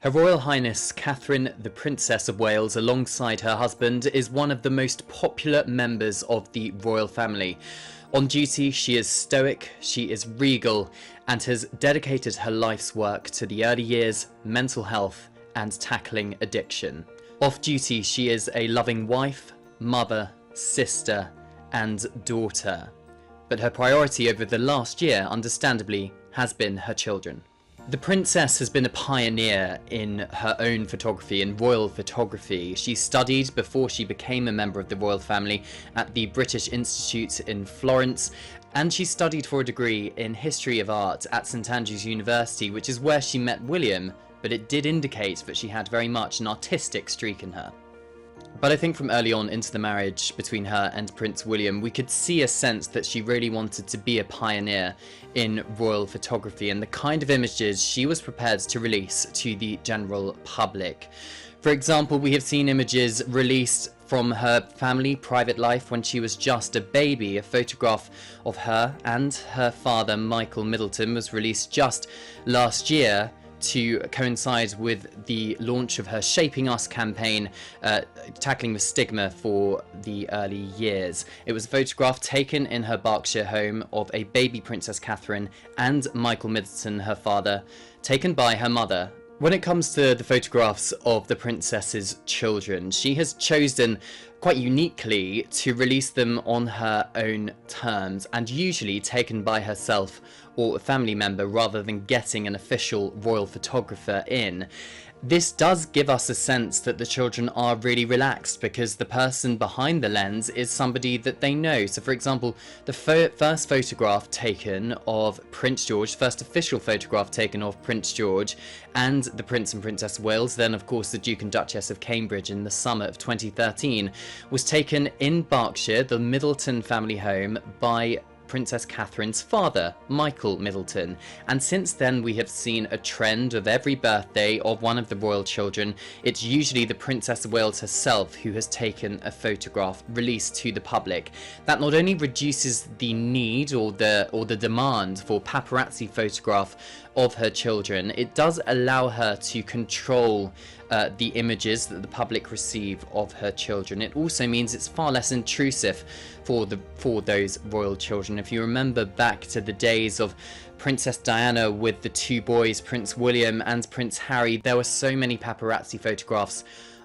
Her Royal Highness Catherine, the Princess of Wales, alongside her husband, is one of the most popular members of the royal family. On duty, she is stoic, she is regal, and has dedicated her life's work to the early years, mental health, and tackling addiction. Off duty, she is a loving wife, mother, sister, and daughter. But her priority over the last year, understandably, has been her children. The Princess has been a pioneer in her own photography, in royal photography. She studied before she became a member of the royal family at the British Institute in Florence, and she studied for a degree in history of art at St Andrews University, which is where she met William, but it did indicate that she had very much an artistic streak in her. But I think from early on into the marriage between her and Prince William, we could see a sense that she really wanted to be a pioneer in royal photography and the kind of images she was prepared to release to the general public. For example, we have seen images released from her family private life when she was just a baby. A photograph of her and her father, Michael Middleton, was released just last year to coincide with the launch of her Shaping Us campaign, tackling the stigma for the early years. It was a photograph taken in her Berkshire home of a baby Princess Catherine and Michael Middleton, her father, taken by her mother. When it comes to the photographs of the princess's children, she has chosen quite uniquely to release them on her own terms and usually taken by herself or a family member rather than getting an official royal photographer in. This does give us a sense that the children are really relaxed because the person behind the lens is somebody that they know. So for example, the first photograph taken of Prince George, first official photograph taken of Prince George and the Prince and Princess of Wales, then of course the Duke and Duchess of Cambridge in the summer of 2013, was taken in Berkshire, the Middleton family home, by Princess Catherine's father, Michael Middleton, and since then we have seen a trend of every birthday of one of the royal children, it's usually the Princess of Wales herself who has taken a photograph released to the public. That not only reduces the need or the demand for paparazzi photograph of her children, it does allow her to control the images that the public receive of her children. It also means it's far less intrusive for those royal children. If you remember back to the days of Princess Diana with the two boys, Prince William and Prince Harry, there were so many paparazzi photographs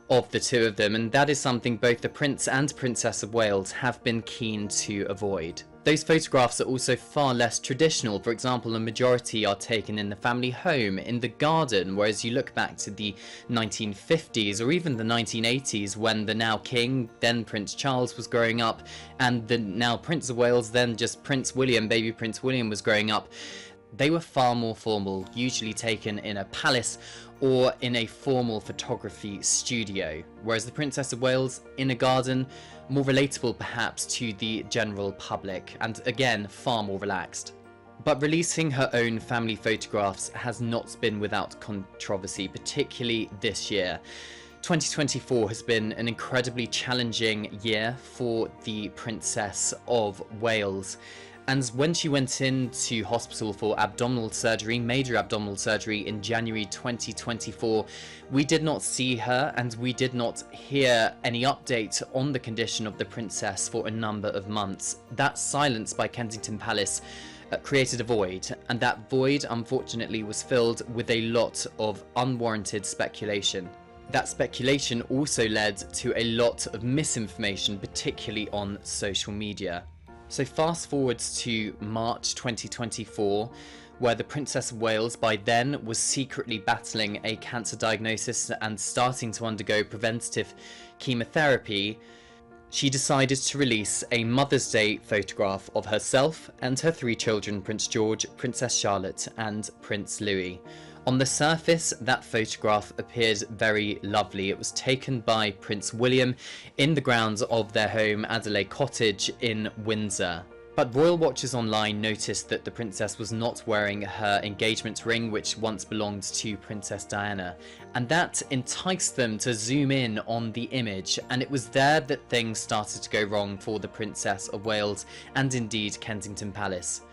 of the two of them, and that is something both the Prince and Princess of Wales have been keen to avoid. Those photographs are also far less traditional. For example, a majority are taken in the family home, in the garden, whereas you look back to the 1950s or even the 1980s when the now King, then Prince Charles, was growing up, and the now Prince of Wales, then just Prince William, baby Prince William, was growing up. They were far more formal, usually taken in a palace or in a formal photography studio, whereas the Princess of Wales in a garden, more relatable perhaps to the general public, and again far more relaxed. But releasing her own family photographs has not been without controversy, particularly this year. 2024 has been an incredibly challenging year for the Princess of Wales. And when she went into hospital for abdominal surgery, major abdominal surgery in January 2024, we did not see her and we did not hear any update on the condition of the princess for a number of months. That silence by Kensington Palace created a void, and that void unfortunately was filled with a lot of unwarranted speculation. That speculation also led to a lot of misinformation, particularly on social media. So fast forwards to March 2024, where the Princess of Wales by then was secretly battling a cancer diagnosis and starting to undergo preventative chemotherapy. She decided to release a Mother's Day photograph of herself and her three children, Prince George, Princess Charlotte and Prince Louis. On the surface, that photograph appeared very lovely. It was taken by Prince William in the grounds of their home, Adelaide Cottage in Windsor. But royal watchers online noticed that the princess was not wearing her engagement ring, which once belonged to Princess Diana, and that enticed them to zoom in on the image, and it was there that things started to go wrong for the Princess of Wales and indeed Kensington Palace.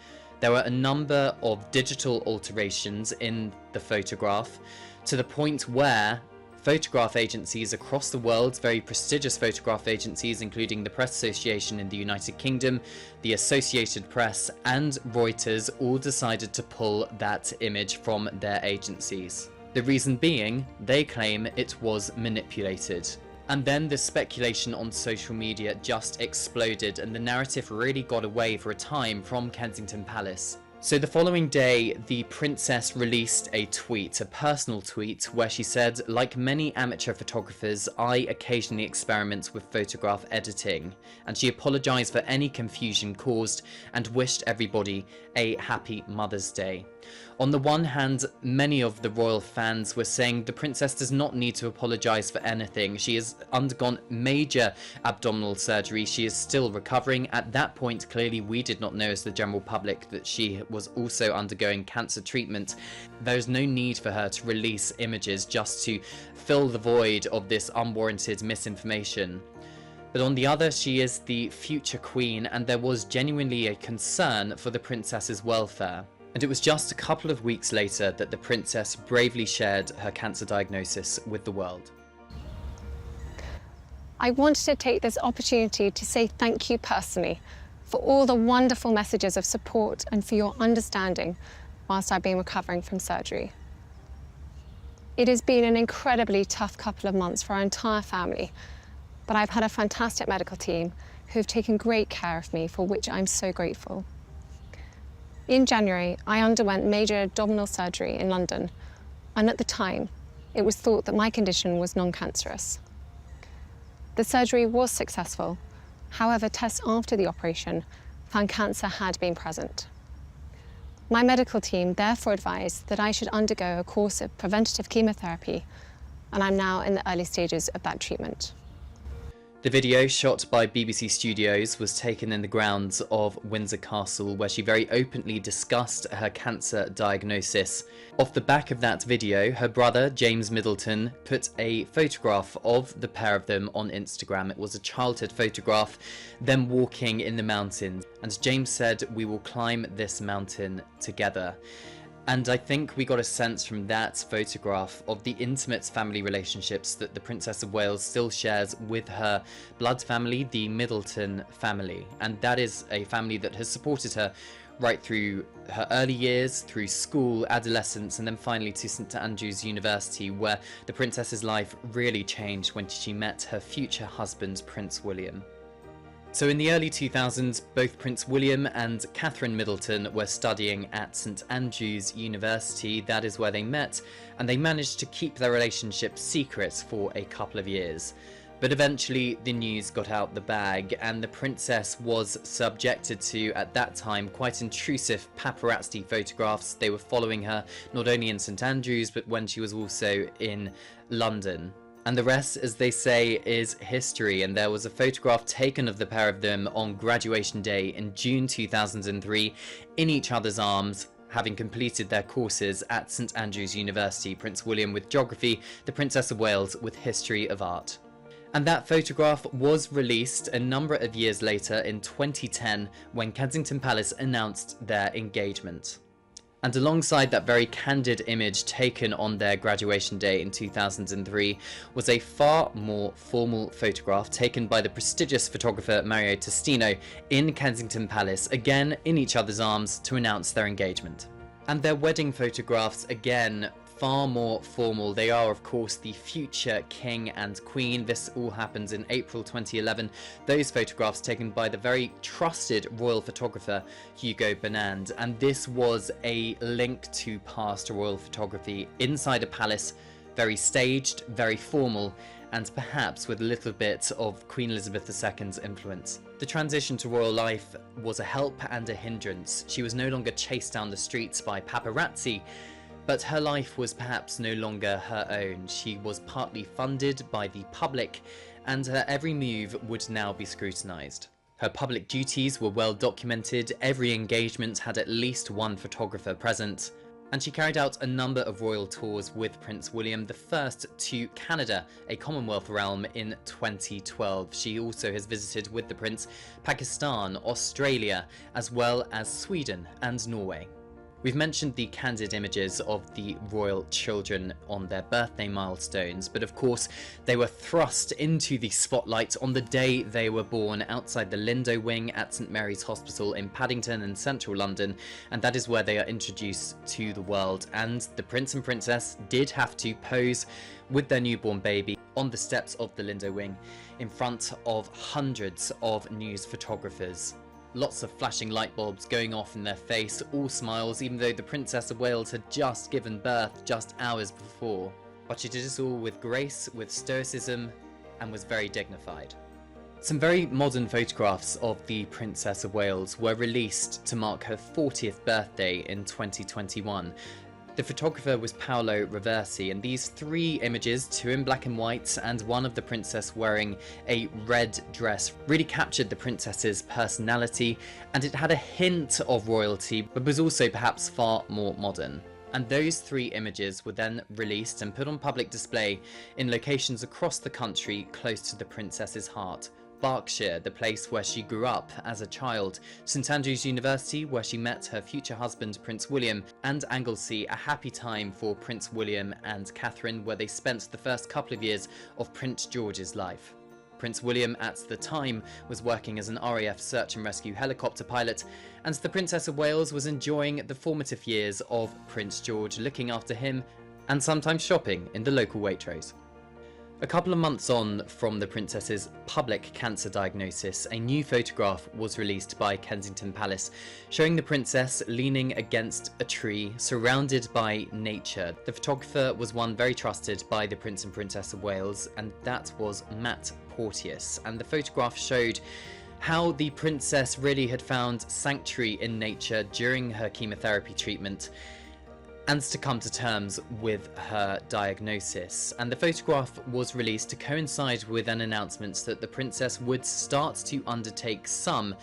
There were a number of digital alterations in the photograph to the point where photograph agencies across the world, very prestigious photograph agencies including the Press Association in the United Kingdom, the Associated Press and Reuters, all decided to pull that image from their agencies. The reason being, they claim it was manipulated. And then the speculation on social media just exploded, and the narrative really got away for a time from Kensington Palace. So the following day, the princess released a tweet, a personal tweet, where she said, "Like many amateur photographers, I occasionally experiment with photograph editing," and she apologised for any confusion caused and wished everybody a happy Mother's Day. On the one hand, many of the royal fans were saying the princess does not need to apologise for anything. She has undergone major abdominal surgery. She is still recovering. At that point, clearly we did not know as the general public that she was also undergoing cancer treatment. There is no need for her to release images just to fill the void of this unwarranted misinformation. But on the other, she is the future queen, and there was genuinely a concern for the princess's welfare. And it was just a couple of weeks later that the princess bravely shared her cancer diagnosis with the world. I wanted to take this opportunity to say thank you personally for all the wonderful messages of support and for your understanding whilst I've been recovering from surgery. It has been an incredibly tough couple of months for our entire family, but I've had a fantastic medical team who have taken great care of me, for which I'm so grateful. In January, I underwent major abdominal surgery in London, and at the time, it was thought that my condition was non-cancerous. The surgery was successful. However, tests after the operation found cancer had been present. My medical team therefore advised that I should undergo a course of preventative chemotherapy, and I'm now in the early stages of that treatment. The video, shot by BBC Studios, was taken in the grounds of Windsor Castle, where she very openly discussed her cancer diagnosis. Off the back of that video, her brother, James Middleton, put a photograph of the pair of them on Instagram. It was a childhood photograph, them walking in the mountains. And James said, "We will climb this mountain together." And I think we got a sense from that photograph of the intimate family relationships that the Princess of Wales still shares with her blood family, the Middleton family. And that is a family that has supported her right through her early years, through school, adolescence, and then finally to St Andrews University, where the princess's life really changed when she met her future husband, Prince William. So in the early 2000s, both Prince William and Catherine Middleton were studying at St Andrews University. That is where they met, and they managed to keep their relationship secret for a couple of years. But eventually the news got out the bag, and the princess was subjected to, at that time, quite intrusive paparazzi photographs. They were following her not only in St Andrews, but when she was also in London. And the rest, as they say, is history. And there was a photograph taken of the pair of them on graduation day in June 2003 in each other's arms, having completed their courses at St Andrews University. Prince William with geography, the Princess of Wales with history of art. And that photograph was released a number of years later in 2010 when Kensington Palace announced their engagement. And alongside that very candid image taken on their graduation day in 2003 was a far more formal photograph taken by the prestigious photographer Mario Testino in Kensington Palace, again in each other's arms, to announce their engagement. And their wedding photographs, again, far more formal. They are, of course, the future king and queen. This all happens in April 2011. Those photographs taken by the very trusted royal photographer Hugo Bernand. And this was a link to past royal photography inside a palace, very staged, very formal, and perhaps with a little bit of Queen Elizabeth II's influence. The transition to royal life was a help and a hindrance. She was no longer chased down the streets by paparazzi, but her life was perhaps no longer her own. She was partly funded by the public, and her every move would now be scrutinised. Her public duties were well documented, every engagement had at least one photographer present, and she carried out a number of royal tours with Prince William, the first to Canada, a Commonwealth realm, in 2012. She also has visited with the Prince Pakistan, Australia, as well as Sweden and Norway. We've mentioned the candid images of the royal children on their birthday milestones, but of course they were thrust into the spotlight on the day they were born outside the Lindo wing at St Mary's Hospital in Paddington in central London, and that is where they are introduced to the world. And the Prince and Princess did have to pose with their newborn baby on the steps of the Lindo wing in front of hundreds of news photographers. Lots of flashing light bulbs going off in their face, all smiles, even though the Princess of Wales had just given birth just hours before. But she did it all with grace, with stoicism, and was very dignified. Some very modern photographs of the Princess of Wales were released to mark her 40th birthday in 2021. The photographer was Paolo Reversi, and these 3 images, 2 in black and white and one of the princess wearing a red dress, really captured the princess's personality, and it had a hint of royalty but was also perhaps far more modern. And those 3 images were then released and put on public display in locations across the country close to the princess's heart. Berkshire, the place where she grew up as a child, St Andrews University, where she met her future husband Prince William, and Anglesey, a happy time for Prince William and Catherine, where they spent the first couple of years of Prince George's life. Prince William at the time was working as an RAF search and rescue helicopter pilot, and the Princess of Wales was enjoying the formative years of Prince George, looking after him and sometimes shopping in the local Waitrose. A couple of months on from the princess's public cancer diagnosis, a new photograph was released by Kensington Palace, showing the princess leaning against a tree, surrounded by nature. The photographer was one very trusted by the Prince and Princess of Wales, and that was Matt Porteous. And the photograph showed how the princess really had found sanctuary in nature during her chemotherapy treatment, and to come to terms with her diagnosis. And the photograph was released to coincide with an announcement that the princess would start to undertake some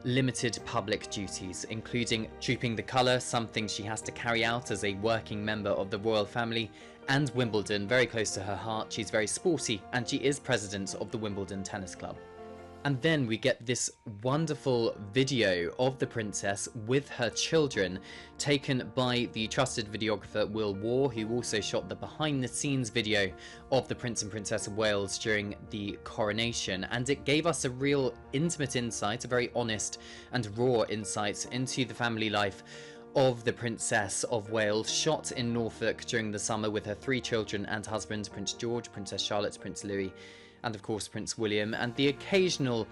limited public duties, including trooping the colour, something she has to carry out as a working member of the royal family, and Wimbledon, very close to her heart. She's very sporty, and she is president of the Wimbledon Tennis Club. And then we get this wonderful video of the princess with her children, taken by the trusted videographer Will Waugh, who also shot the behind-the-scenes video of the Prince and Princess of Wales during the coronation. And it gave us a real intimate insight, a very honest and raw insight into the family life of the Princess of Wales, shot in Norfolk during the summer with her 3 children and husband, Prince George, Princess Charlotte, Prince Louis, and of course Prince William, and the occasional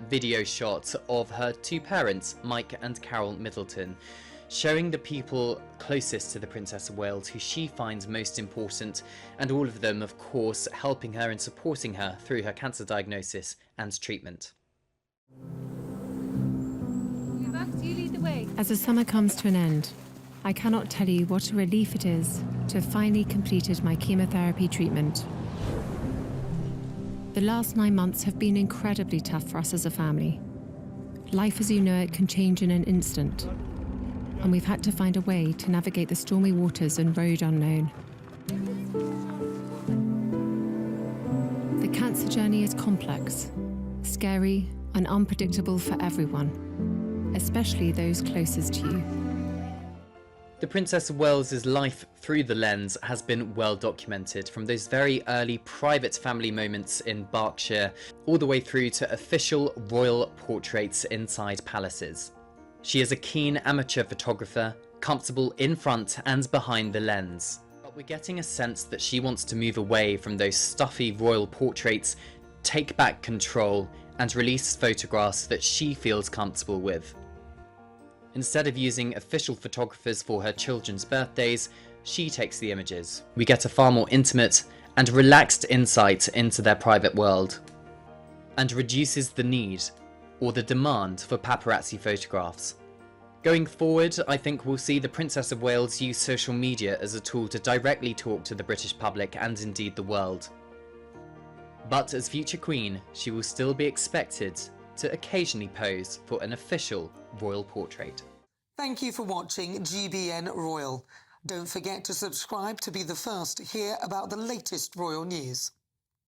video shot of her 2 parents, Mike and Carol Middleton, showing the people closest to the Princess of Wales who she finds most important, and all of them of course helping her and supporting her through her cancer diagnosis and treatment. You lead the way. As the summer comes to an end, I cannot tell you what a relief it is to have finally completed my chemotherapy treatment. The last 9 months have been incredibly tough for us as a family. Life as you know it can change in an instant, and we've had to find a way to navigate the stormy waters and road unknown. The cancer journey is complex, scary, and unpredictable for everyone, especially those closest to you. The Princess of Wales's life through the lens has been well documented, from those very early private family moments in Berkshire all the way through to official royal portraits inside palaces. She is a keen amateur photographer, comfortable in front and behind the lens. But we're getting a sense that she wants to move away from those stuffy royal portraits, take back control, and release photographs that she feels comfortable with. Instead of using official photographers for her children's birthdays, she takes the images. We get a far more intimate and relaxed insight into their private world, and reduces the need or the demand for paparazzi photographs. Going forward, I think we'll see the Princess of Wales use social media as a tool to directly talk to the British public and indeed the world. But as future Queen, she will still be expected to occasionally pose for an official royal portrait. Thank you for watching GBN Royal. Don't forget to subscribe to be the first to hear about the latest royal news.